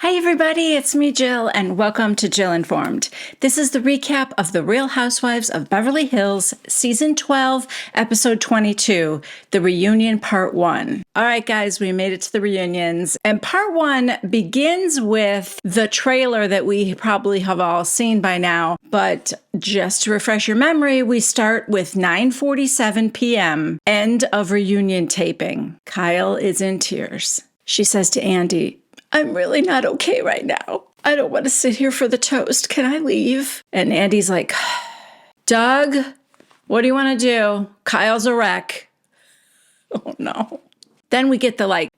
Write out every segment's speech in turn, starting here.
Hi everybody, it's me Jill and welcome to Jill Informed. This is the recap of The Real Housewives of Beverly Hills, Season 12, Episode 22, The Reunion Part 1. Alright guys, we made it to the reunions, and Part 1 begins with the trailer that we probably have all seen by now, but just to refresh your memory, we start with 9:47 p.m., end of reunion taping. Kyle is in tears. She says to Andy, "I'm really not okay right now. I don't want to sit here for the toast. Can I leave?" And Andy's like, "Doug, what do you want to do? Kyle's a wreck." Oh no. Then we get the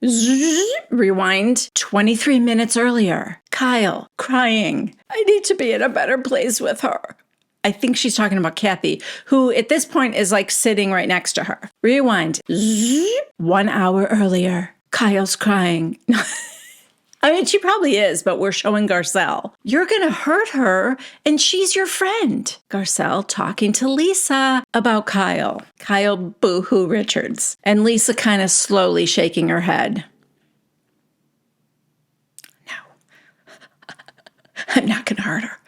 rewind 23 minutes earlier. Kyle crying. "I need to be in a better place with her." I think she's talking about Kathy, who at this point is sitting right next to her. Rewind 1 hour earlier. Kyle's crying. I mean, she probably is, but we're showing Garcelle. "You're going to hurt her, and she's your friend." Garcelle talking to Lisa about Kyle. Kyle boo-hoo Richards. And Lisa kind of slowly shaking her head. "No, I'm not going to hurt her.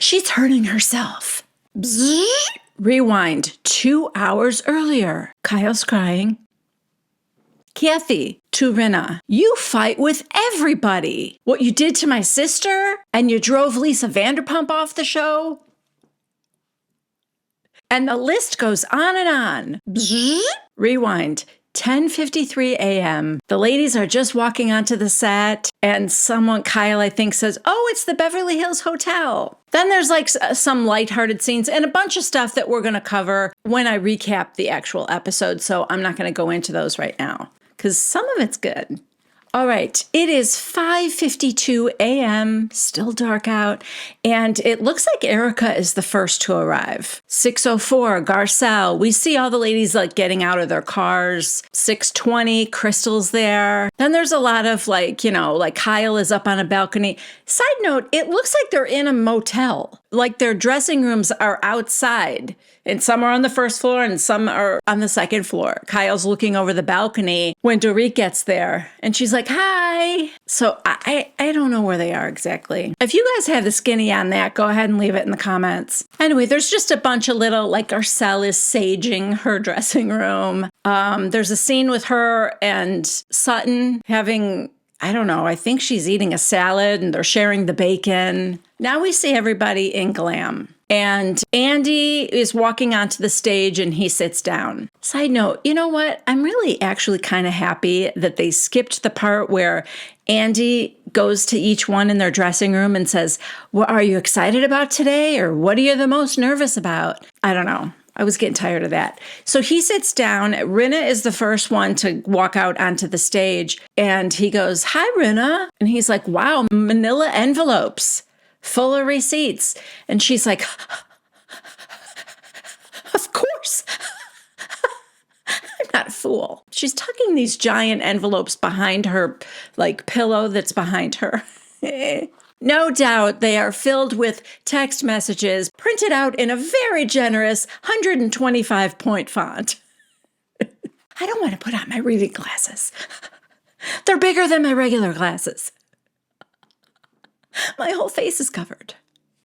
She's hurting herself." Bzzz. Rewind 2 hours earlier. Kyle's crying. Kathy to Rinna, "You fight with everybody. What you did to my sister, and you drove Lisa Vanderpump off the show." And the list goes on and on. Bzzz. Rewind 10:53 a.m. The ladies are just walking onto the set, and Kyle, I think, says, "Oh, it's the Beverly Hills Hotel." Then there's some lighthearted scenes and a bunch of stuff that we're going to cover when I recap the actual episode, so I'm not going to go into those right now, because some of it's good. All right, it is 5:52 a.m., still dark out, and it looks like Erica is the first to arrive. 6:04, Garcelle. We see all the ladies getting out of their cars. 6:20, Crystal's there. Then there's a lot of Kyle is up on a balcony. Side note, it looks like they're in a motel. Their dressing rooms are outside. And some are on the first floor and some are on the second floor. Kyle's looking over the balcony when Dory gets there. And she's like, "Hi." So I don't know where they are exactly. If you guys have the skinny on that, go ahead and leave it in the comments. Anyway, there's just a bunch of little, Garcelle is saging her dressing room. There's a scene with her and Sutton having, I don't know, I think she's eating a salad and they're sharing the bacon. Now we see everybody in glam. And Andy is walking onto the stage and he sits down. Side note, you know what? I'm really actually kind of happy that they skipped the part where Andy goes to each one in their dressing room and says, "What are you excited about today?" Or "What are you the most nervous about?" I don't know. I was getting tired of that. So he sits down. Rinna is the first one to walk out onto the stage. And he goes, "Hi, Rinna." And he's like, "Wow, manila envelopes full of receipts." And she's like, "Of course. I'm not a fool." She's tucking these giant envelopes behind her, pillow that's behind her. No doubt they are filled with text messages printed out in a very generous 125-point font. I don't want to put on my reading glasses. They're bigger than my regular glasses. My whole face is covered.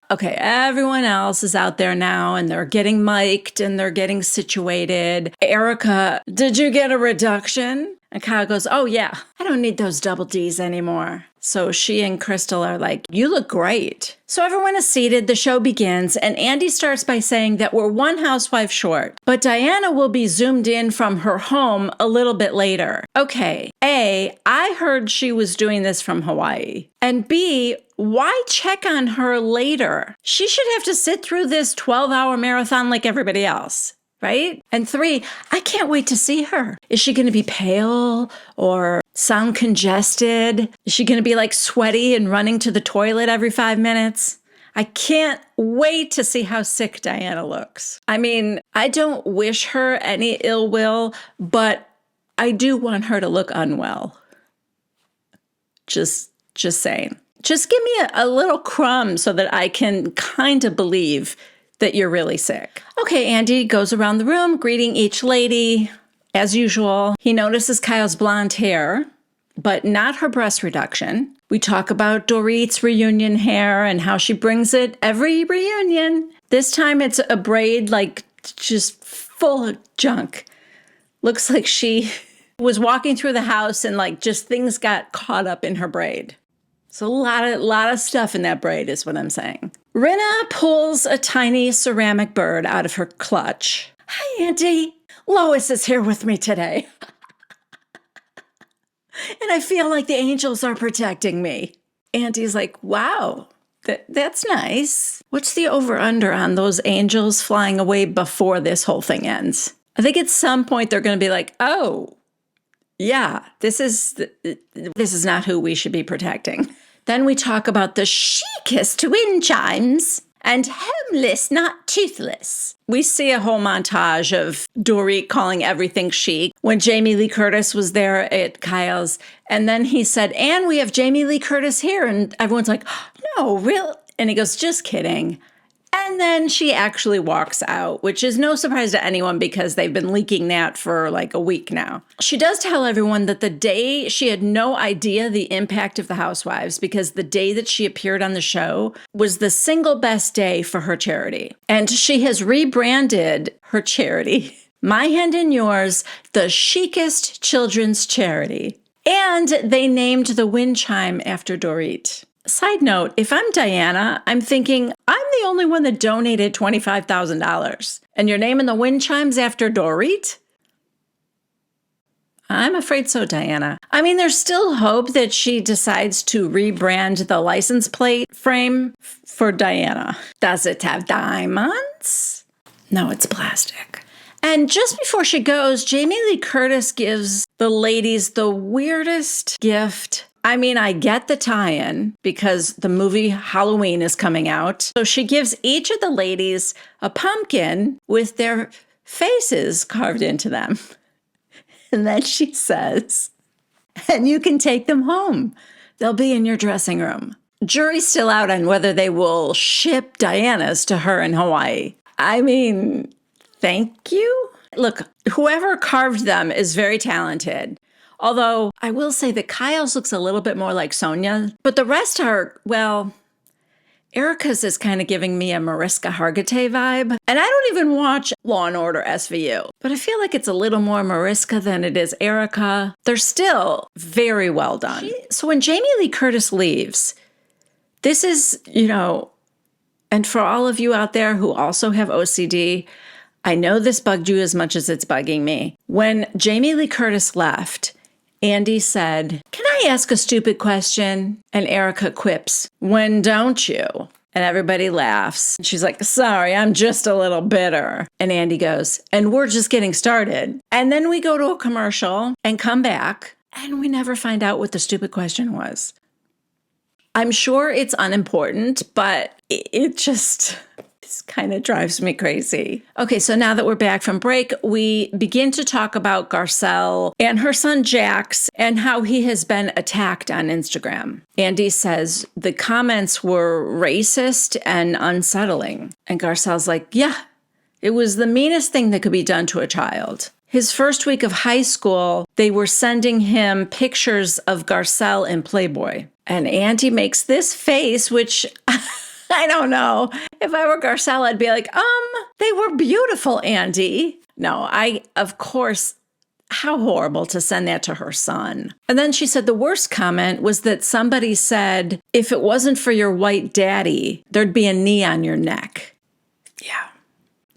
Okay, everyone else is out there now and they're getting mic'd and they're getting situated. Erica, "Did you get a reduction?" And Kyle goes, "Oh yeah, I don't need those double Ds anymore." So she and Crystal are like, "You look great." So everyone is seated, the show begins, and Andy starts by saying that we're one housewife short, but Diana will be zoomed in from her home a little bit later. Okay, A, I heard she was doing this from Hawaii. And B, why check on her later? She should have to sit through this 12-hour marathon like everybody else. Right? And 3, I can't wait to see her. Is she going to be pale or sound congested? Is she going to be sweaty and running to the toilet every 5 minutes? I can't wait to see how sick Diana looks. I mean, I don't wish her any ill will, but I do want her to look unwell. Just saying. Just give me a little crumb so that I can kind of believe that you're really sick. Okay, Andy goes around the room, greeting each lady. As usual, he notices Kyle's blonde hair, but not her breast reduction. We talk about Dorit's reunion hair and how she brings it every reunion. This time it's a braid like just full of junk. Looks like she was walking through the house and like just things got caught up in her braid. So a lot of stuff in that braid is what I'm saying. Rinna pulls a tiny ceramic bird out of her clutch. Hi, Auntie. Lois is here with me today. And I feel like the angels are protecting me. Auntie's like, wow, that's nice. What's the over-under on those angels flying away before this whole thing ends? I think at some point they're going to be like, oh, yeah, this is not who we should be protecting. Then we talk about the chicest wind chimes and homeless, not toothless. We see a whole montage of Dory calling everything chic when Jamie Lee Curtis was there at Kyle's. And then he said, and we have Jamie Lee Curtis here. And everyone's like, no, real? And he goes, just kidding. And then she actually walks out, which is no surprise to anyone because they've been leaking that for like a week now. She does tell everyone that the day she had no idea the impact of the Housewives because the day that she appeared on the show was the single best day for her charity. And she has rebranded her charity, My Hand in Yours, the chicest children's charity. And they named the wind chime after Dorit. Side note, if I'm Diana, I'm thinking, I'm the only one that donated $25,000. And you're naming the wind chimes after Dorit? I'm afraid so, Diana. I mean, there's still hope that she decides to rebrand the license plate frame for Diana. Does it have diamonds? No, it's plastic. And just before she goes, Jamie Lee Curtis gives the ladies the weirdest gift. I mean, I get the tie-in because the movie Halloween is coming out. So she gives each of the ladies a pumpkin with their faces carved into them. And then she says, and you can take them home. They'll be in your dressing room. Jury's still out on whether they will ship Diana's to her in Hawaii. I mean, thank you. Look, whoever carved them is very talented. Although I will say that Kyle's looks a little bit more like Sonia, but the rest are, well, Erica's is kind of giving me a Mariska Hargitay vibe. And I don't even watch Law & Order SVU, but I feel like it's a little more Mariska than it is Erica. They're still very well done. So when Jamie Lee Curtis leaves, this is, and for all of you out there who also have OCD, I know this bugged you as much as it's bugging me. When Jamie Lee Curtis left, Andy said, can I ask a stupid question? And Erica quips, when don't you? And everybody laughs. She's like, sorry, I'm just a little bitter. And Andy goes, and we're just getting started. And then we go to a commercial and come back, and we never find out what the stupid question was. I'm sure it's unimportant, but it just kind of drives me crazy. Okay, so now that we're back from break, we begin to talk about Garcelle and her son Jax and how he has been attacked on Instagram. Andy says the comments were racist and unsettling. And Garcelle's like, yeah, it was the meanest thing that could be done to a child. His first week of high school, they were sending him pictures of Garcelle in Playboy. And Andy makes this face, which I don't know. If I were Garcelle, I'd be like, they were beautiful, Andy. No, of course, how horrible to send that to her son. And then she said the worst comment was that somebody said, if it wasn't for your white daddy, there'd be a knee on your neck. Yeah.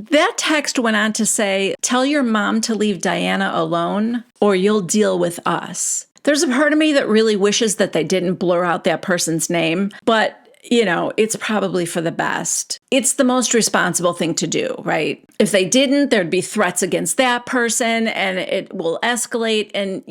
That text went on to say, tell your mom to leave Diana alone or you'll deal with us. There's a part of me that really wishes that they didn't blur out that person's name, but it's probably for the best. It's the most responsible thing to do, right? If they didn't, there'd be threats against that person and it will escalate. And,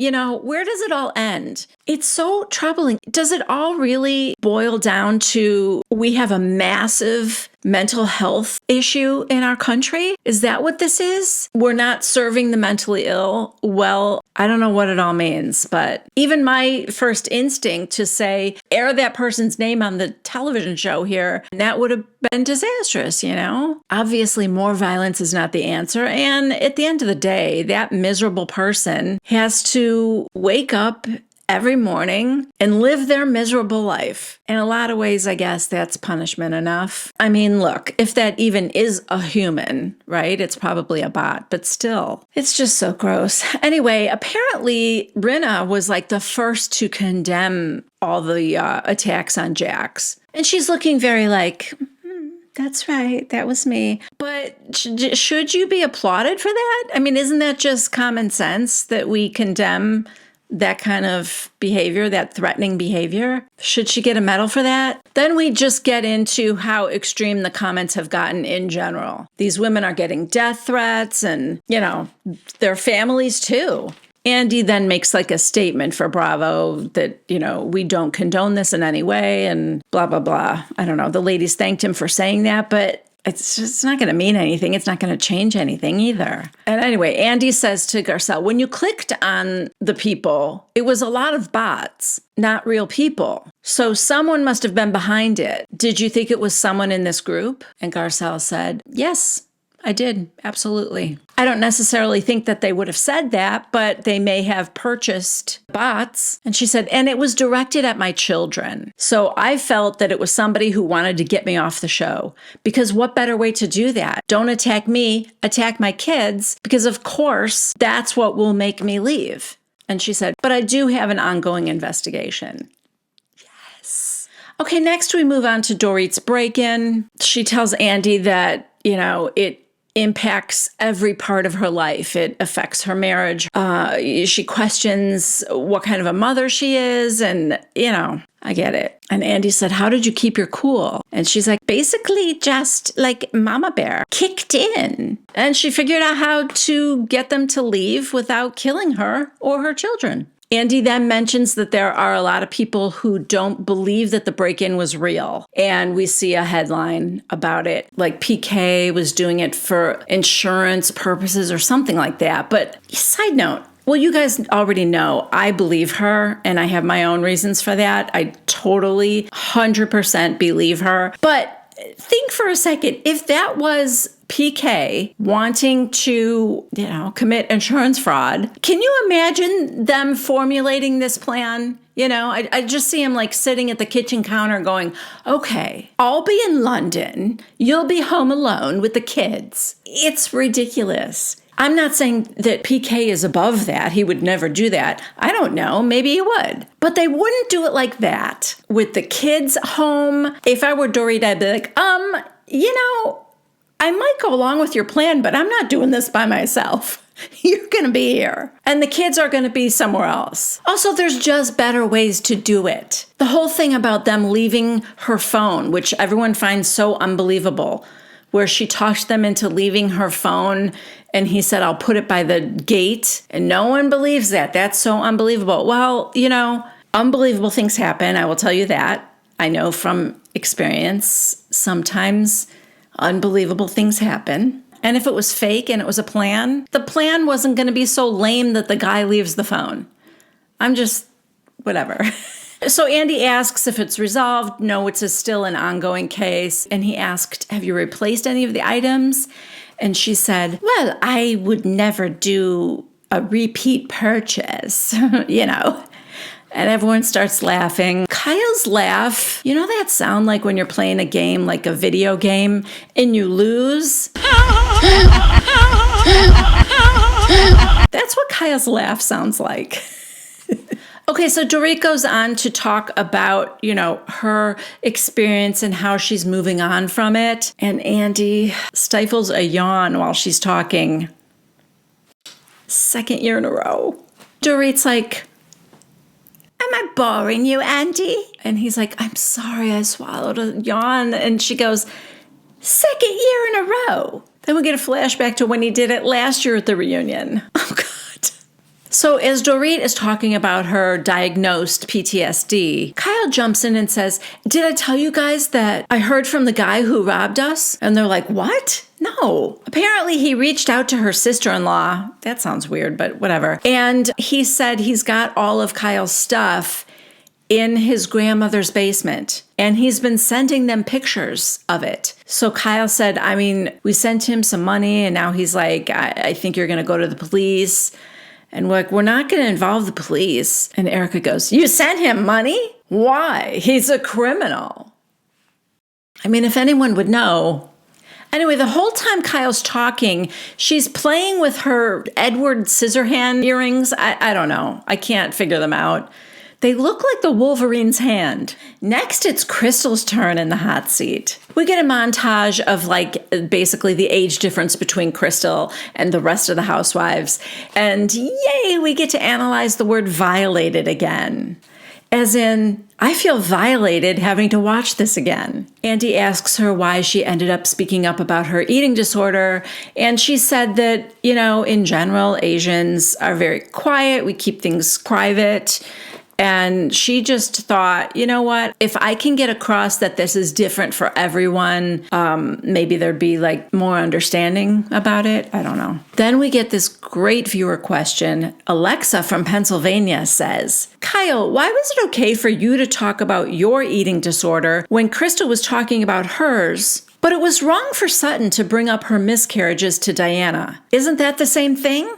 where does it all end? It's so troubling. Does it all really boil down to we have a massive mental health issue in our country? Is that what this is? We're not serving the mentally ill well. I don't know what it all means, but even my first instinct to say, air that person's name on the television show here, that would have been disastrous, Obviously, more violence is not the answer. And at the end of the day, that miserable person has to wake up every morning and live their miserable life. In a lot of ways, I guess that's punishment enough. I mean, look, if that even is a human, right? It's probably a bot, but still, it's just so gross. Anyway, apparently, Rinna was like the first to condemn all the attacks on Jax. And she's looking very like, that's right, that was me. But should you be applauded for that? I mean, isn't that just common sense that we condemn that kind of behavior, that threatening behavior? Should she get a medal for that? Then we just get into how extreme the comments have gotten in general. These women are getting death threats and, their families too. Andy then makes like a statement for Bravo that, we don't condone this in any way and blah, blah, blah. I don't know. The ladies thanked him for saying that, but it's just not going to mean anything. It's not going to change anything either. And anyway, Andy says to Garcelle, when you clicked on the people, it was a lot of bots, not real people. So someone must have been behind it. Did you think it was someone in this group? And Garcelle said, yes, I did. Absolutely. I don't necessarily think that they would have said that, but they may have purchased bots. And she said, and it was directed at my children. So I felt that it was somebody who wanted to get me off the show. Because what better way to do that? Don't attack me, attack my kids, because of course that's what will make me leave. And she said, but I do have an ongoing investigation. Yes. Okay, next we move on to Dorit's break-in. She tells Andy that, it impacts every part of her life. It affects her marriage. She questions what kind of a mother she is. And, I get it. And Andy said, how did you keep your cool? And she's like, basically just like Mama Bear kicked in. And she figured out how to get them to leave without killing her or her children. Andy then mentions that there are a lot of people who don't believe that the break-in was real. And we see a headline about it, like PK was doing it for insurance purposes or something like that. But side note, well, you guys already know I believe her and I have my own reasons for that. I totally 100% believe her. But think for a second, if that was PK wanting to, commit insurance fraud, can you imagine them formulating this plan? I just see him like sitting at the kitchen counter going, okay, I'll be in London. You'll be home alone with the kids. It's ridiculous. I'm not saying that PK is above that. He would never do that. I don't know. Maybe he would. But they wouldn't do it like that. With the kids home, if I were Dory, I'd be like, I might go along with your plan, but I'm not doing this by myself. You're going to be here. And the kids are going to be somewhere else. Also, there's just better ways to do it. The whole thing about them leaving her phone, which everyone finds so unbelievable, where she talked them into leaving her phone and he said, I'll put it by the gate. And no one believes that. That's so unbelievable. Well, unbelievable things happen. I will tell you that. I know from experience, sometimes unbelievable things happen. And if it was fake and it was a plan, the plan wasn't going to be so lame that the guy leaves the phone. I'm just, whatever. So Andy asks if it's resolved. No, it's still an ongoing case. And he asked, have you replaced any of the items? And she said, well, I would never do a repeat purchase, And everyone starts laughing. Kyle's laugh, that sound like when you're playing a game, like a video game, and you lose? That's what Kyle's laugh sounds like. Okay, so Dorit goes on to talk about, her experience and how she's moving on from it. And Andy stifles a yawn while she's talking. Second year in a row. Dorit's like, am I boring you, Andy? And he's like, I'm sorry, I swallowed a yawn. And she goes, second year in a row. Then we get a flashback to when he did it last year at the reunion. Oh, God. So as Dorit is talking about her diagnosed PTSD, Kyle jumps in and says, did I tell you guys that I heard from the guy who robbed us? And they're like, what? No. Apparently he reached out to her sister-in-law. That sounds weird, but whatever. And he said he's got all of Kyle's stuff in his grandmother's basement. And he's been sending them pictures of it. So Kyle said, we sent him some money and now he's like, I think you're going to go to the police. And we're like, we're not going to involve the police. And Erica goes, you sent him money? Why? He's a criminal. I mean, if anyone would know. Anyway, the whole time Kyle's talking, she's playing with her Edward Scissorhand earrings. I don't know. I can't figure them out. They look like the Wolverine's hand. Next, it's Crystal's turn in the hot seat. We get a montage of basically the age difference between Crystal and the rest of the housewives. And yay, we get to analyze the word violated again. As in, I feel violated having to watch this again. Andy asks her why she ended up speaking up about her eating disorder. And she said that, in general, Asians are very quiet. We keep things private. And she just thought, you know what, if I can get across that this is different for everyone, maybe there'd be more understanding about it. I don't know. Then we get this great viewer question. Alexa from Pennsylvania says, Kyle, why was it okay for you to talk about your eating disorder when Crystal was talking about hers, but it was wrong for Sutton to bring up her miscarriages to Diana? Isn't that the same thing?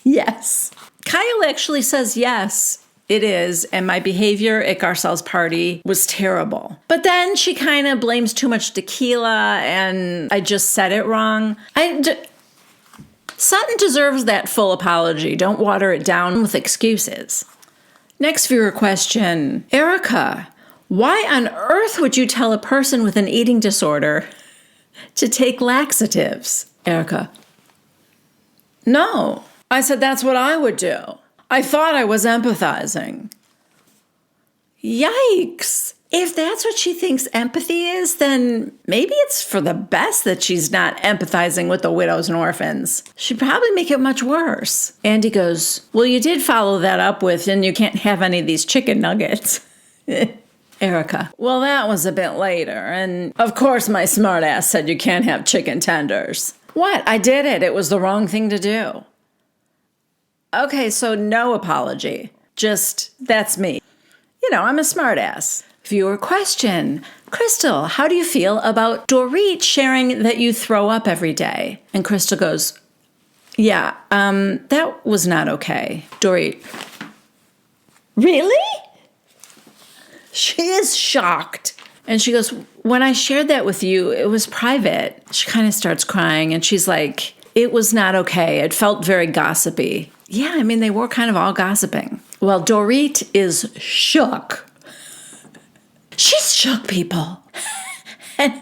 Yes. Kyle actually says, yes, it is, and my behavior at Garcelle's party was terrible. But then she kind of blames too much tequila, and I just said it wrong. Sutton deserves that full apology. Don't water it down with excuses. Next viewer question. Erica, why on earth would you tell a person with an eating disorder to take laxatives? Erica, no. I said that's what I would do. I thought I was empathizing. Yikes. If that's what she thinks empathy is, then maybe it's for the best that she's not empathizing with the widows and orphans. She'd probably make it much worse. Andy goes, well, you did follow that up with, and you can't have any of these chicken nuggets. Erica, well, that was a bit later. And of course, my smartass said you can't have chicken tenders. What? I did it. It was the wrong thing to do. Okay, so no apology. Just, that's me. I'm a smartass. Viewer question. Crystal, how do you feel about Dory sharing that you throw up every day? And Crystal goes, yeah, that was not okay. Dory, really? She is shocked. And she goes, when I shared that with you, it was private. She kind of starts crying and she's like, it was not okay. It felt very gossipy. Yeah, I mean, they were kind of all gossiping. Well, Dorit is shook. She's shook, people. And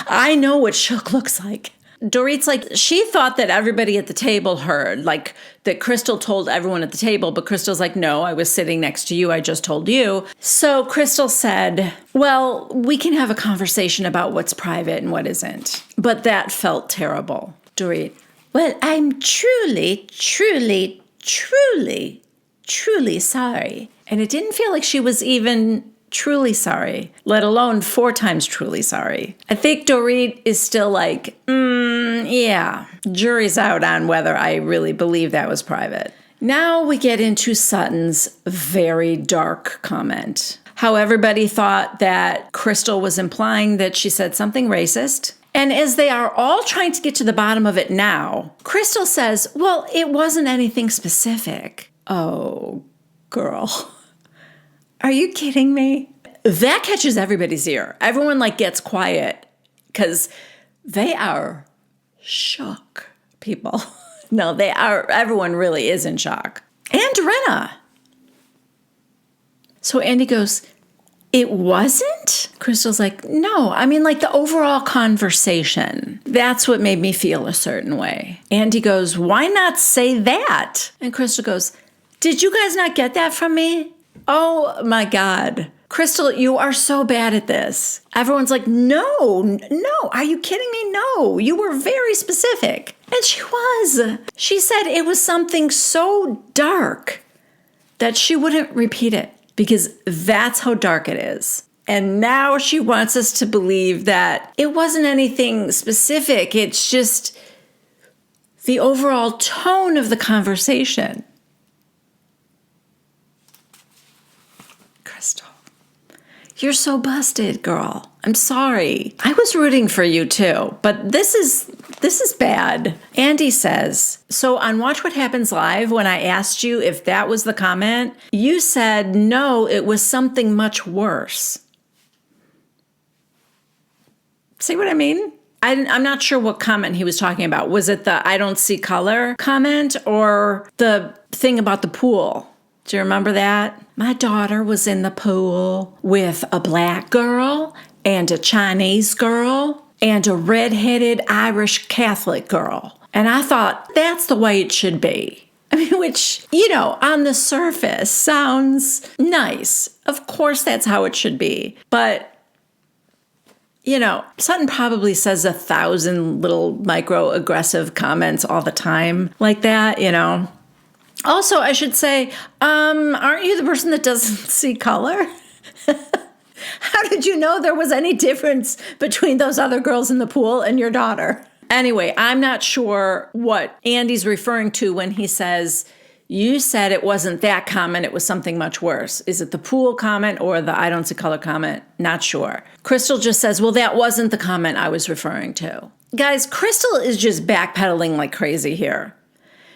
I know what shook looks like. Dorit's she thought that everybody at the table heard, that Crystal told everyone at the table, but Crystal's like, no, I was sitting next to you. I just told you. So Crystal said, well, we can have a conversation about what's private and what isn't. But that felt terrible. Dorit, well, I'm truly, truly, truly, truly sorry. And it didn't feel like she was even truly sorry, let alone 4 times truly sorry. I think Dorit is still yeah, jury's out on whether I really believe that was private. Now we get into Sutton's very dark comment. How everybody thought that Crystal was implying that she said something racist. And as they are all trying to get to the bottom of it now, Crystal says, well, it wasn't anything specific. Oh, girl. Are you kidding me? That catches everybody's ear. Everyone gets quiet because they are shook, people. No, they are. Everyone really is in shock. And Rinna. So Andy goes, it wasn't? Crystal's like, no, I mean the overall conversation. That's what made me feel a certain way. Andy goes, why not say that? And Crystal goes, did you guys not get that from me? Oh my God. Crystal, you are so bad at this. Everyone's like, no, are you kidding me? No, you were very specific. And she was. She said it was something so dark that she wouldn't repeat it because that's how dark it is. And now she wants us to believe that it wasn't anything specific. It's just the overall tone of the conversation. Crystal, you're so busted, girl. I'm sorry. I was rooting for you too, but this is This is bad. Andy says, so on Watch What Happens Live, when I asked you if that was the comment, you said, no, it was something much worse. See what I mean? I'm not sure what comment he was talking about. Was it the I don't see color comment or the thing about the pool? Do you remember that? My daughter was in the pool with a black girl and a Chinese girl and a redheaded Irish Catholic girl. And I thought, that's the way it should be. I mean, which, on the surface sounds nice. Of course, that's how it should be. But, Sutton probably says 1,000 little microaggressive comments all the time like that, Also, I should say, aren't you the person that doesn't see color? How did you know there was any difference between those other girls in the pool and your daughter? Anyway, I'm not sure what Andy's referring to when he says, you said it wasn't that comment, it was something much worse. Is it the pool comment or the I don't see color comment? Not sure. Crystal just says, well, that wasn't the comment I was referring to. Guys, Crystal is just backpedaling like crazy here.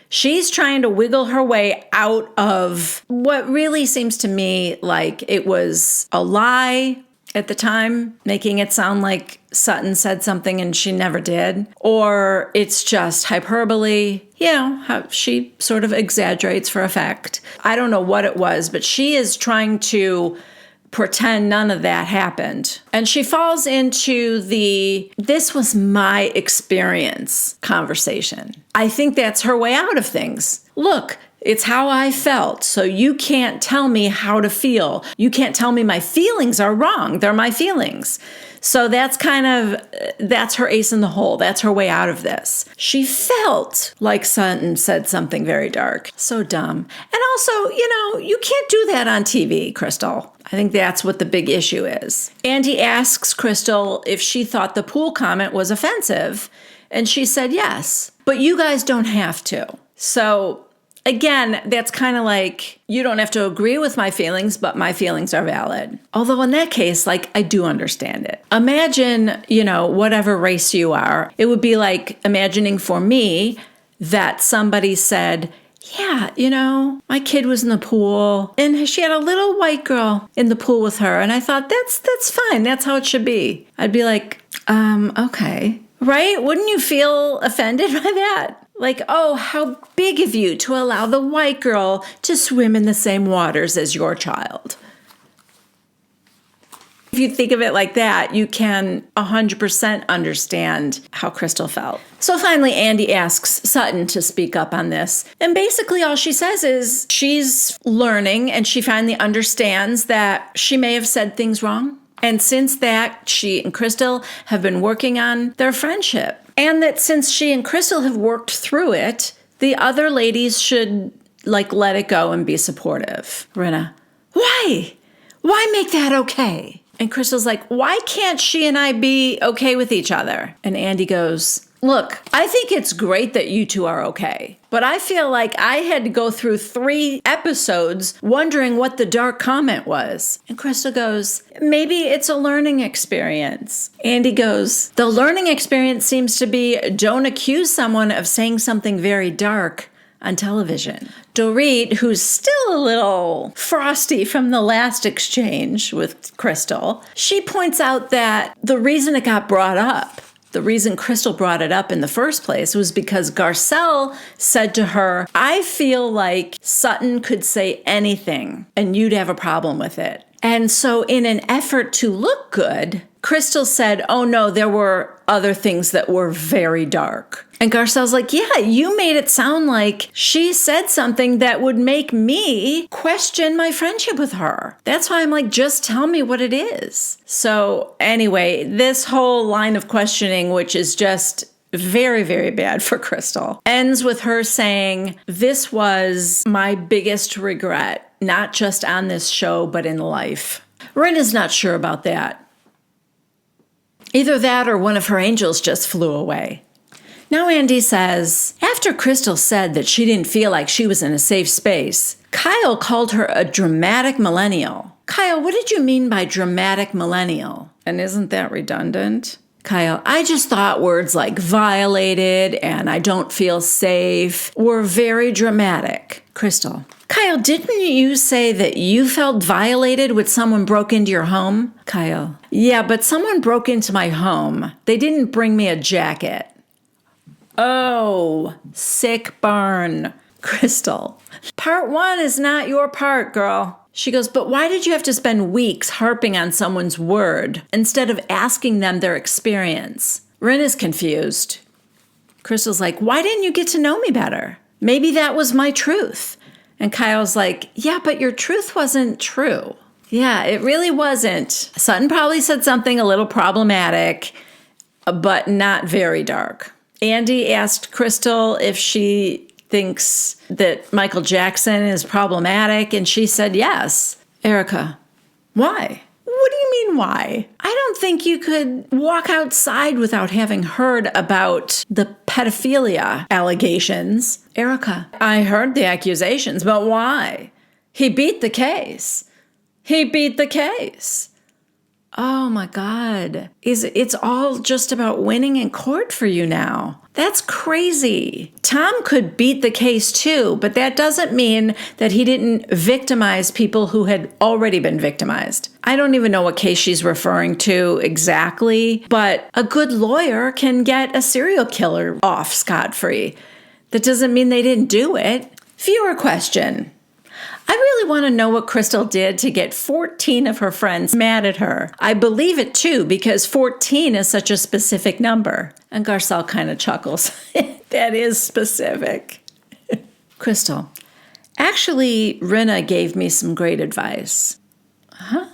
She's trying to wiggle her way out of what really seems to me like it was a lie at the time, making it sound like Sutton said something and she never did. Or it's just hyperbole, how she sort of exaggerates for effect. I don't know what it was, but she is trying to pretend none of that happened. And she falls into this was my experience conversation. I think that's her way out of things. Look, it's how I felt, so you can't tell me how to feel. You can't tell me my feelings are wrong. They're my feelings. So that's her ace in the hole. That's her way out of this. She felt like Sutton said something very dark. So dumb. And also, you can't do that on TV, Crystal. I think that's what the big issue is. Andy asks Crystal if she thought the pool comment was offensive, and she said yes. But you guys don't have to. So again, that's kind of like, you don't have to agree with my feelings, but my feelings are valid. Although in that case, I do understand it. Imagine, whatever race you are, it would be like imagining for me that somebody said, yeah, my kid was in the pool and she had a little white girl in the pool with her. And I thought, that's fine. That's how it should be. I'd be like, okay. Right? Wouldn't you feel offended by that? Like, oh, how big of you to allow the white girl to swim in the same waters as your child. If you think of it like that, you can 100% understand how Crystal felt. So finally, Andy asks Sutton to speak up on this. And basically all she says is she's learning and she finally understands that she may have said things wrong. And since that, she and Crystal have been working on their friendship. And that since she and Crystal have worked through it, the other ladies should let it go and be supportive. Rinna, why? Why make that okay? And Crystal's like, why can't she and I be okay with each other? And Andy goes, look, I think it's great that you two are okay. But I feel like I had to go through 3 episodes wondering what the dark comment was. And Crystal goes, maybe it's a learning experience. Andy goes, the learning experience seems to be don't accuse someone of saying something very dark on television. Dory, who's still a little frosty from the last exchange with Crystal, she points out that the reason it got brought up, the reason Crystal brought it up in the first place was because Garcelle said to her, I feel like Sutton could say anything and you'd have a problem with it. And so in an effort to look good, Crystal said, oh no, there were other things that were very dark. And Garcelle's like, yeah, you made it sound like she said something that would make me question my friendship with her. That's why I'm like, just tell me what it is. So anyway, this whole line of questioning, which is just very, very bad for Crystal, ends with her saying, this was my biggest regret, not just on this show, but in life. Rinna's not sure about that. Either that or one of her angels just flew away. Now Andy says, after Crystal said that she didn't feel like she was in a safe space, Kyle called her a dramatic millennial. Kyle, what did you mean by dramatic millennial? And isn't that redundant? Kyle, I just thought words like violated and I don't feel safe were very dramatic. Crystal, Kyle, didn't you say that you felt violated when someone broke into your home? Kyle, yeah, but someone broke into my home. They didn't bring me a jacket. Oh, sick burn. Crystal, part 1 is not your part, girl. She goes, but why did you have to spend weeks harping on someone's word instead of asking them their experience? Rin is confused. Crystal's like, why didn't you get to know me better? Maybe that was my truth. And Kyle's like, yeah, but your truth wasn't true. Yeah, it really wasn't. Sutton probably said something a little problematic, but not very dark. Andy asked Crystal if she thinks that Michael Jackson is problematic, and she said yes. Erica, why? What do you mean why? I don't think you could walk outside without having heard about the pedophilia allegations. Erica, I heard the accusations, but why? He beat the case. He beat the case. Oh my God. It's all just about winning in court for you now. That's crazy. Tom could beat the case too, but that doesn't mean that he didn't victimize people who had already been victimized. I don't even know what case she's referring to exactly, but a good lawyer can get a serial killer off scot-free. That doesn't mean they didn't do it. Viewer question. I really want to know what Crystal did to get 14 of her friends mad at her. I believe it too, because 14 is such a specific number. And Garcelle kind of chuckles. That is specific. Crystal, actually, Rinna gave me some great advice. Huh?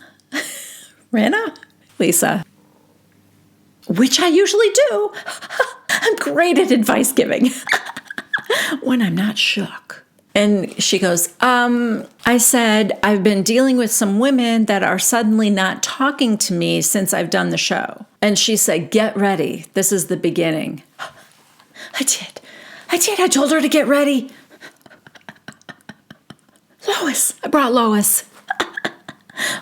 Rinna? Lisa, which I usually do. I'm great at advice giving. When I'm not shook. And she goes, I said, I've been dealing with some women that are suddenly not talking to me since I've done the show. And she said, get ready. This is the beginning. I did. I told her to get ready. Lois. I brought Lois.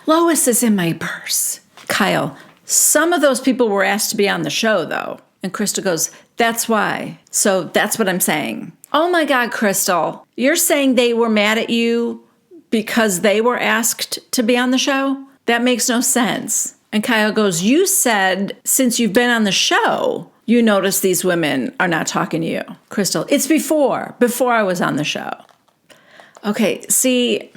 Lois is in my purse. Kyle, some of those people were asked to be on the show, though. And Crystal goes, that's why. So that's what I'm saying. Oh my God, Crystal, you're saying they were mad at you because they were asked to be on the show? That makes no sense. And Kyle goes, you said since you've been on the show, you noticed these women are not talking to you. Crystal, it's before I was on the show. Okay, see,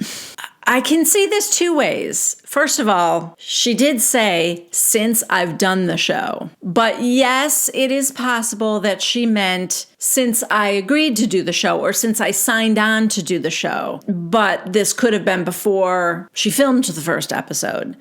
I can see this two ways. First of all, she did say, since I've done the show. But yes, it is possible that she meant since I agreed to do the show or since I signed on to do the show. But this could have been before she filmed the first episode.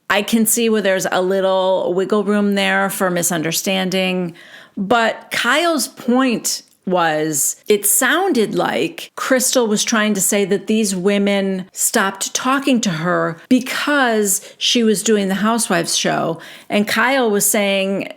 I can see where there's a little wiggle room there for misunderstanding. But Kyle's point was, it sounded like Crystal was trying to say that these women stopped talking to her because she was doing the Housewives show. And Kyle was saying,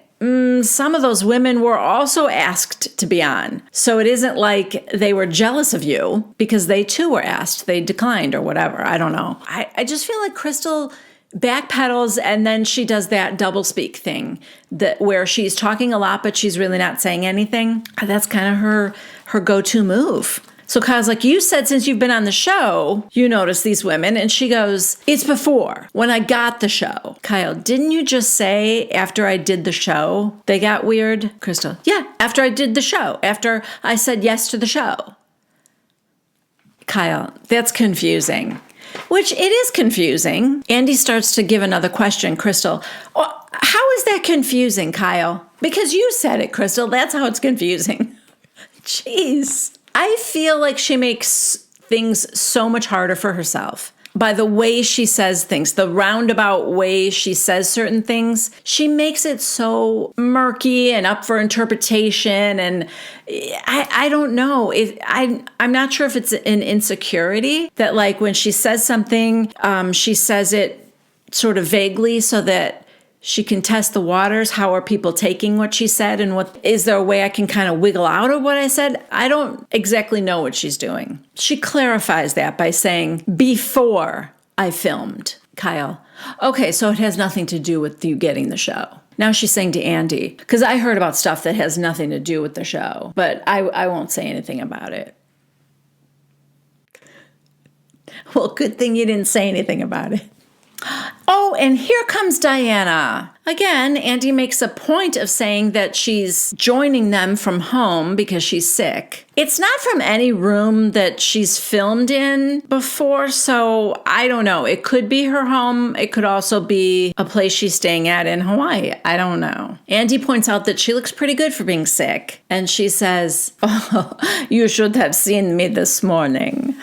some of those women were also asked to be on. So it isn't like they were jealous of you because they too were asked. They declined or whatever. I don't know. I just feel like Crystal backpedals and then she does that double speak thing that where she's talking a lot but she's really not saying anything. That's kind of her go-to move. So Kyle's like, you said since you've been on the show you noticed these women, and she goes, it's before when I got the show. Kyle, didn't you just say after I did the show they got weird? Crystal, yeah, after I did the show, after I said yes to the show. Kyle, that's confusing. Which it is confusing. Andy starts to give another question. Crystal, how is that confusing, Kyle? Because you said it, Crystal. That's how it's confusing. Jeez. I feel like she makes things so much harder for herself. By the way she says things, the roundabout way she says certain things, she makes it so murky and up for interpretation. And I don't know. I'm not sure if it's an insecurity that, like, when she says something, she says it sort of vaguely so that she can test the waters. How are people taking what she said? And what is there a way I can kind of wiggle out of what I said? I don't exactly know what she's doing. She clarifies that by saying, before I filmed. Kyle, okay, so it has nothing to do with you getting the show. Now she's saying to Andy, because I heard about stuff that has nothing to do with the show, but I won't say anything about it. Well, good thing you didn't say anything about it. Oh, and here comes Diana. Again, Andy makes a point of saying that she's joining them from home because she's sick. It's not from any room that she's filmed in before, so I don't know. It could be her home. It could also be a place she's staying at in Hawaii. I don't know. Andy points out that she looks pretty good for being sick. And she says, "Oh, you should have seen me this morning."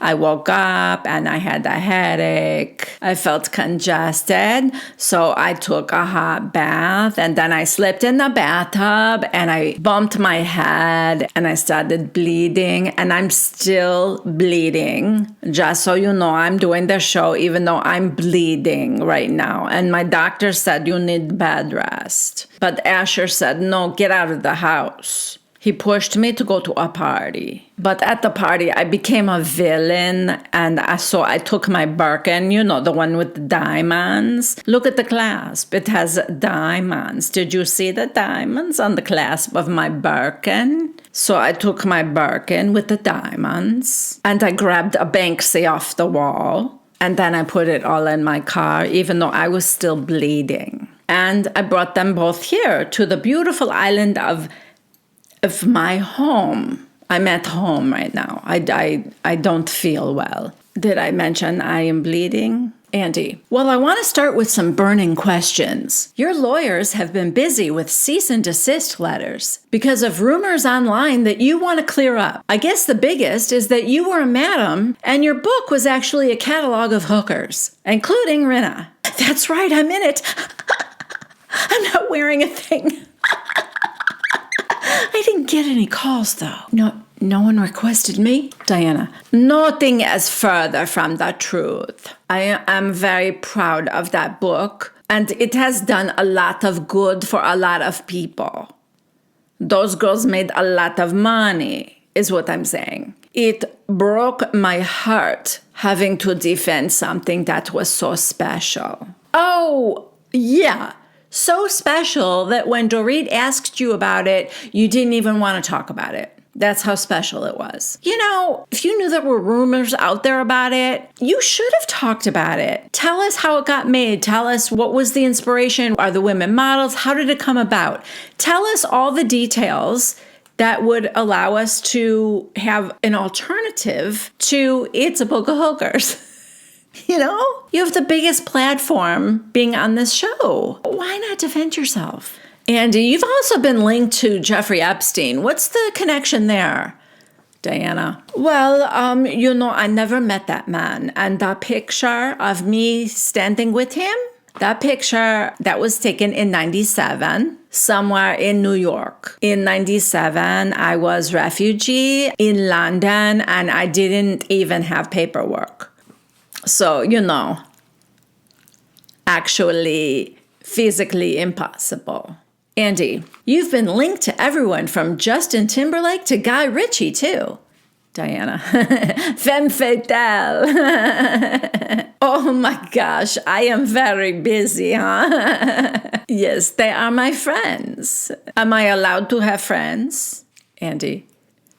I woke up and I had a headache. I felt congested, so I took a hot bath and then I slipped in the bathtub and I bumped my head and I started bleeding and I'm still bleeding. Just so you know, I'm doing the show even though I'm bleeding right now. And my doctor said you need bed rest. But Asher said, no, get out of the house. He pushed me to go to a party. But at the party, I became a villain, and so I took my Birkin, you know, the one with the diamonds. Look at the clasp. It has diamonds. Did you see the diamonds on the clasp of my Birkin? So I took my Birkin with the diamonds, and I grabbed a Banksy off the wall, and then I put it all in my car, even though I was still bleeding. And I brought them both here to the beautiful island of my home. I'm at home right now. I don't feel well. Did I mention I am bleeding? Andy, well, I want to start with some burning questions. Your lawyers have been busy with cease and desist letters because of rumors online that you want to clear up. I guess the biggest is that you were a madam and your book was actually a catalog of hookers, including Rinna. That's right, I'm in it. I'm not wearing a thing. I didn't get any calls, though. No one requested me. Diana, nothing is further from the truth. I am very proud of that book, and it has done a lot of good for a lot of people. Those girls made a lot of money, is what I'm saying. It broke my heart having to defend something that was so special. Oh, yeah. So special that when Dorit asked you about it, you didn't even want to talk about it. That's how special it was. You know, if you knew there were rumors out there about it, you should have talked about it. Tell us how it got made. Tell us what was the inspiration. Are the women models? How did it come about? Tell us all the details that would allow us to have an alternative to It's a Book of Hookers. You know, you have the biggest platform being on this show. Why not defend yourself? Andy, you've also been linked to Jeffrey Epstein. What's the connection there? Diana, well, I never met that man. And the picture of me standing with him, that picture that was taken in 97, somewhere in New York. In 97, I was refugee in London and I didn't even have paperwork. So, actually physically impossible. Andy, you've been linked to everyone from Justin Timberlake to Guy Ritchie, too. Diana, femme fatale. Oh my gosh, I am very busy, huh? Yes, they are my friends. Am I allowed to have friends? Andy,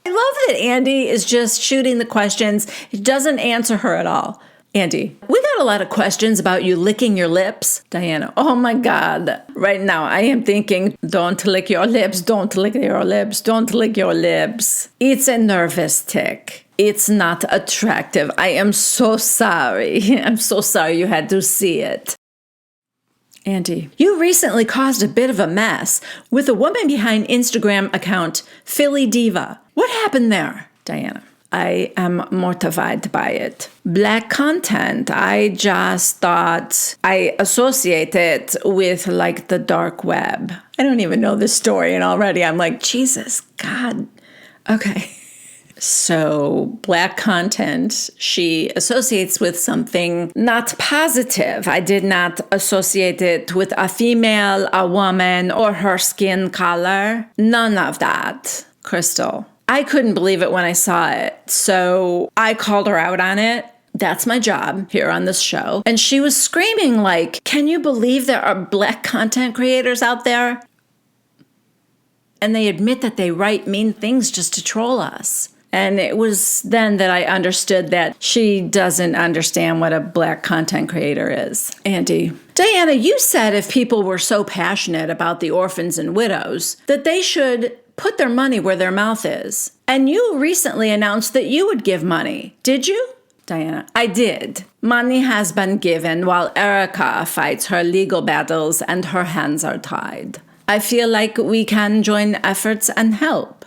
I love that Andy is just shooting the questions. He doesn't answer her at all. Andy, we got a lot of questions about you licking your lips. Diana, oh my God. Right now I am thinking, don't lick your lips, don't lick your lips, don't lick your lips. It's a nervous tick. It's not attractive. I am so sorry. I'm so sorry you had to see it. Andy, you recently caused a bit of a mess with a woman behind Instagram account Philly Diva. What happened there? Diana, I am mortified by it. Black content, I just thought I associate it with like the dark web. I don't even know this story and already I'm like, Jesus, God. Okay. So black content, she associates with something not positive. I did not associate it with a female, a woman, or her skin color. None of that, Crystal. I couldn't believe it when I saw it, so I called her out on it. That's my job here on this show. And she was screaming like, can you believe there are Black content creators out there? And they admit that they write mean things just to troll us. And it was then that I understood that she doesn't understand what a Black content creator is. Andy. Diana, you said if people were so passionate about the orphans and widows, that they should put their money where their mouth is. And you recently announced that you would give money. Did you? Diana, I did. Money has been given while Erica fights her legal battles and her hands are tied. I feel like we can join efforts and help.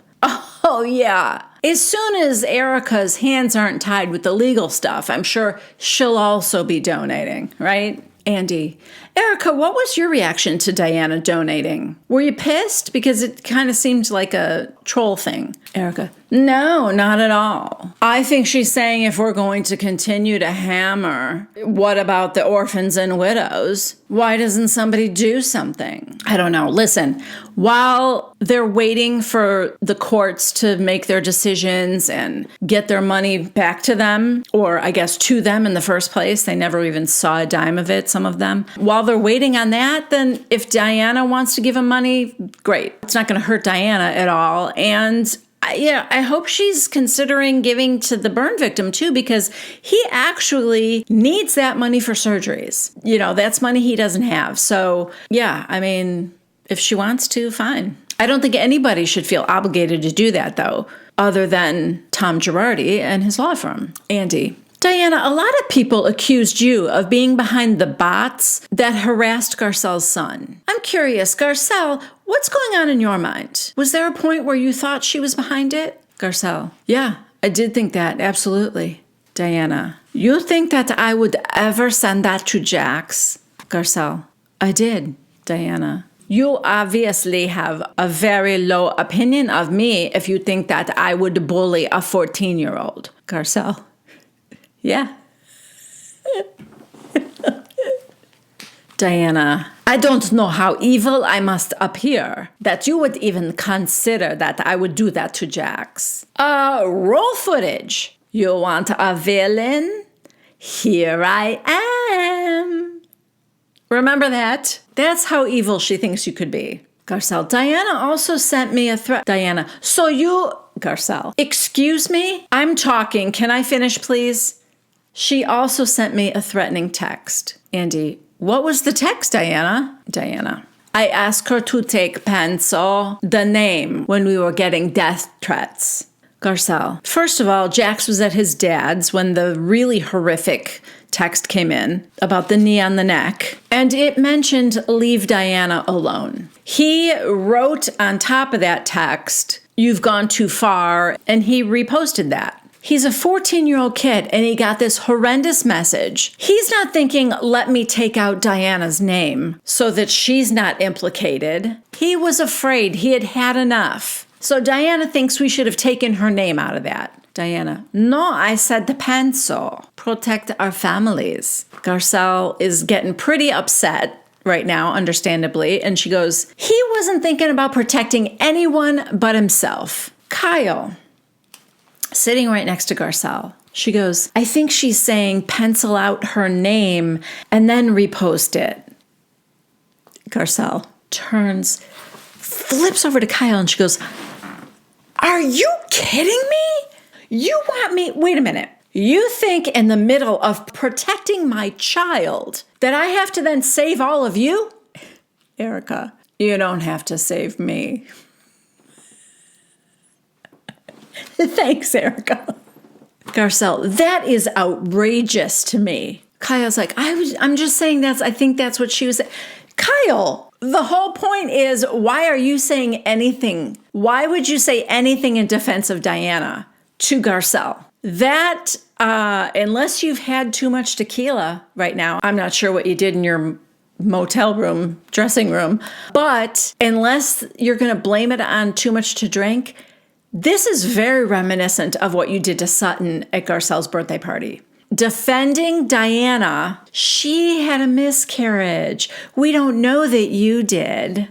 Oh, yeah. As soon as Erica's hands aren't tied with the legal stuff, I'm sure she'll also be donating, right? Andy, Erica, what was your reaction to Diana donating? Were you pissed? Because it kind of seemed like a troll thing. Erica, no, not at all. I think she's saying if we're going to continue to hammer, what about the orphans and widows? Why doesn't somebody do something? I don't know. Listen, while they're waiting for the courts to make their decisions and get their money back to them, or I guess to them in the first place, they never even saw a dime of it, some of them. While they're waiting on that, then if Diana wants to give them money, great. It's not going to hurt Diana at all. And I hope she's considering giving to the burn victim too, because he actually needs that money for surgeries. That's money he doesn't have. So yeah, I mean, if she wants to, fine. I don't think anybody should feel obligated to do that though, other than Tom Girardi and his law firm. Andy. Diana, a lot of people accused you of being behind the bots that harassed Garcelle's son. I'm curious, Garcelle, what's going on in your mind? Was there a point where you thought she was behind it? Garcelle, yeah, I did think that, absolutely. Diana, you think that I would ever send that to Jax? Garcelle, I did. Diana, you obviously have a very low opinion of me if you think that I would bully a 14-year-old. Garcelle, yeah. Diana, I don't know how evil I must appear that you would even consider that I would do that to Jax. Roll footage. You want a villain? Here I am. Remember that? That's how evil she thinks you could be. Garcelle, Diana also sent me a threat. Diana, so you... Garcelle, excuse me? I'm talking. Can I finish, please? She also sent me a threatening text. Andy, what was the text, Diana? Diana, I asked her to take pencil, the name, when we were getting death threats. Garcelle, first of all, Jax was at his dad's when the really horrific text came in about the knee on the neck, and it mentioned leave Diana alone. He wrote on top of that text, you've gone too far, and he reposted that. He's a 14-year-old kid, and he got this horrendous message. He's not thinking, let me take out Diana's name so that she's not implicated. He was afraid. He had had enough. So Diana thinks we should have taken her name out of that. Diana, no, I said the pencil. Protect our families. Garcelle is getting pretty upset right now, understandably, and she goes, he wasn't thinking about protecting anyone but himself. Kyle, sitting right next to Garcelle, she goes, I think she's saying pencil out her name and then repost it. Garcelle turns, flips over to Kyle, and she goes, are you kidding me? You want me? Wait a minute. You think in the middle of protecting my child that I have to then save all of you? Erica, you don't have to save me. Thanks, Erica. Garcelle, that is outrageous to me. Kyle's like, I'm just saying I think that's what she was saying. Kyle, the whole point is, why are you saying anything? Why would you say anything in defense of Diana to Garcelle? That, unless you've had too much tequila right now, I'm not sure what you did in your motel room, dressing room, but unless you're going to blame it on too much to drink, this is very reminiscent of what you did to Sutton at Garcelle's birthday party. Defending Diana, she had a miscarriage. We don't know that you did.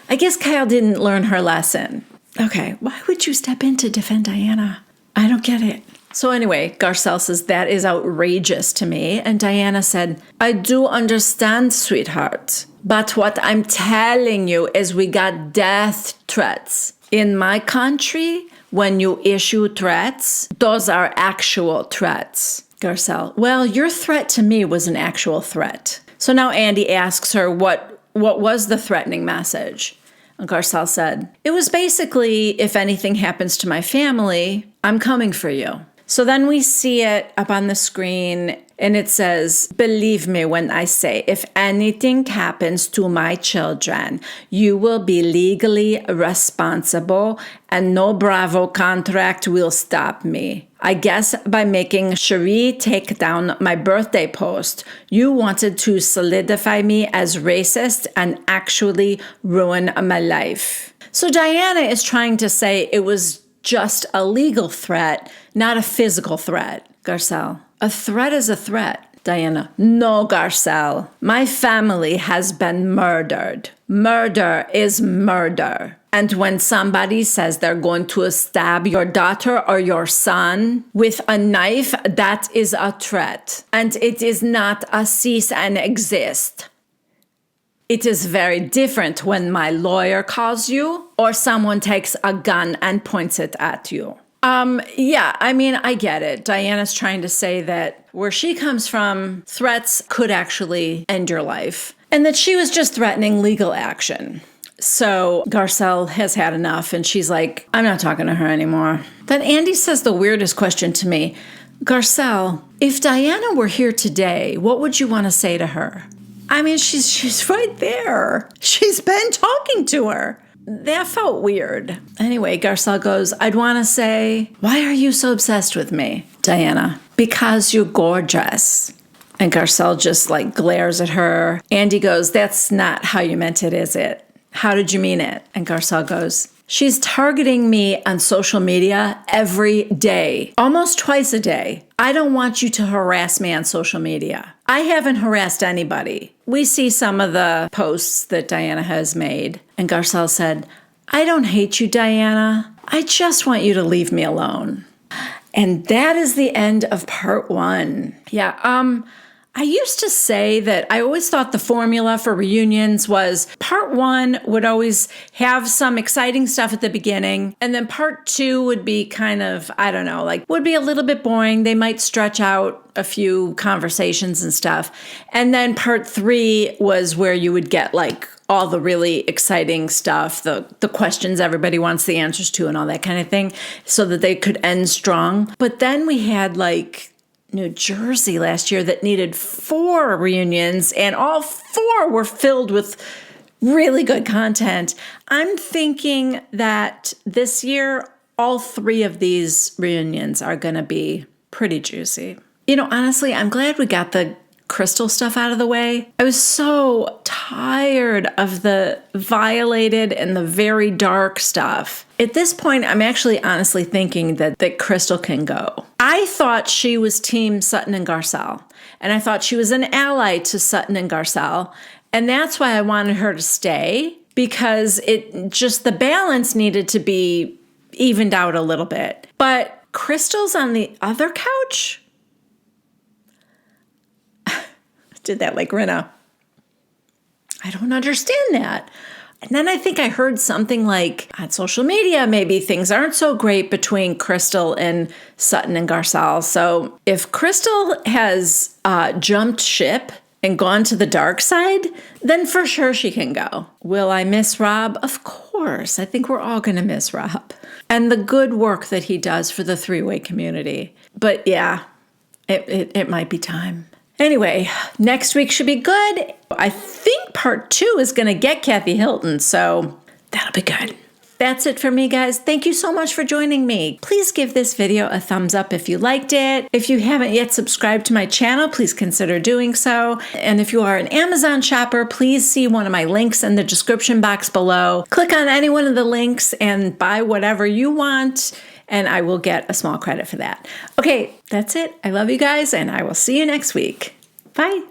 I guess Kyle didn't learn her lesson. Okay, why would you step in to defend Diana? I don't get it. So anyway, Garcelle says, that is outrageous to me. And Diana said, I do understand, sweetheart. But what I'm telling you is we got death threats. In my country, when you issue threats, those are actual threats. Garcelle, well, your threat to me was an actual threat. So now Andy asks her what was the threatening message. And Garcelle said, it was basically, if anything happens to my family, I'm coming for you. So then we see it up on the screen, and it says, believe me when I say, if anything happens to my children, you will be legally responsible, and no Bravo contract will stop me. I guess by making Cherie take down my birthday post, you wanted to solidify me as racist and actually ruin my life. So Diana is trying to say it was just a legal threat, not a physical threat. Garcelle, a threat is a threat. Diana, no, Garcelle. My family has been murdered. Murder is murder. And when somebody says they're going to stab your daughter or your son with a knife, that is a threat. And it is not a cease and exist. It is very different when my lawyer calls you or someone takes a gun and points it at you. Yeah, I mean, I get it. Diana's trying to say that where she comes from, threats could actually end your life, and that she was just threatening legal action. So Garcelle has had enough, and she's like, I'm not talking to her anymore. Then Andy says the weirdest question to me. Garcelle, if Diana were here today, what would you want to say to her? I mean, she's right there. She's been talking to her. That felt weird. Anyway, Garcelle goes, I'd want to say, why are you so obsessed with me, Diana? Because you're gorgeous. And Garcelle just like glares at her. Andy goes, that's not how you meant it, is it? How did you mean it? And Garcelle goes, she's targeting me on social media every day, almost twice a day. I don't want you to harass me on social media. I haven't harassed anybody. We see some of the posts that Diana has made. And Garcelle said, I don't hate you, Diana. I just want you to leave me alone. And that is the end of part 1. Yeah, I used to say that I always thought the formula for reunions was part 1 would always have some exciting stuff at the beginning, and then part 2 would be kind of, I don't know, like would be a little bit boring. They might stretch out a few conversations and stuff. And then part 3 was where you would get like all the really exciting stuff, the questions everybody wants the answers to and all that kind of thing, so that they could end strong. But then we had like New Jersey last year that needed 4 reunions, and all 4 were filled with really good content. I'm thinking that this year, all 3 of these reunions are going to be pretty juicy. You know, honestly, I'm glad we got the Crystal stuff out of the way. I was so tired of the violated and the very dark stuff. At this point, I'm actually honestly thinking that Crystal can go. I thought she was team Sutton and Garcelle, and I thought she was an ally to Sutton and Garcelle, and that's why I wanted her to stay, because it just, the balance needed to be evened out a little bit. But Crystal's on the other couch? Did that like Rinna. I don't understand that. And then I think I heard something like on social media, maybe things aren't so great between Crystal and Sutton and Garcelle. So if Crystal has jumped ship and gone to the dark side, then for sure she can go. Will I miss Rob? Of course. I think we're all going to miss Rob and the good work that he does for the 3-way community. But yeah, it might be time. Anyway, next week should be good. I think part 2 is going to get Kathy Hilton, so that'll be good. That's it for me, guys. Thank you so much for joining me. Please give this video a thumbs up if you liked it. If you haven't yet subscribed to my channel, please consider doing so. And if you are an Amazon shopper, please see one of my links in the description box below. Click on any one of the links and buy whatever you want, and I will get a small credit for that. Okay, that's it. I love you guys, and I will see you next week. Bye.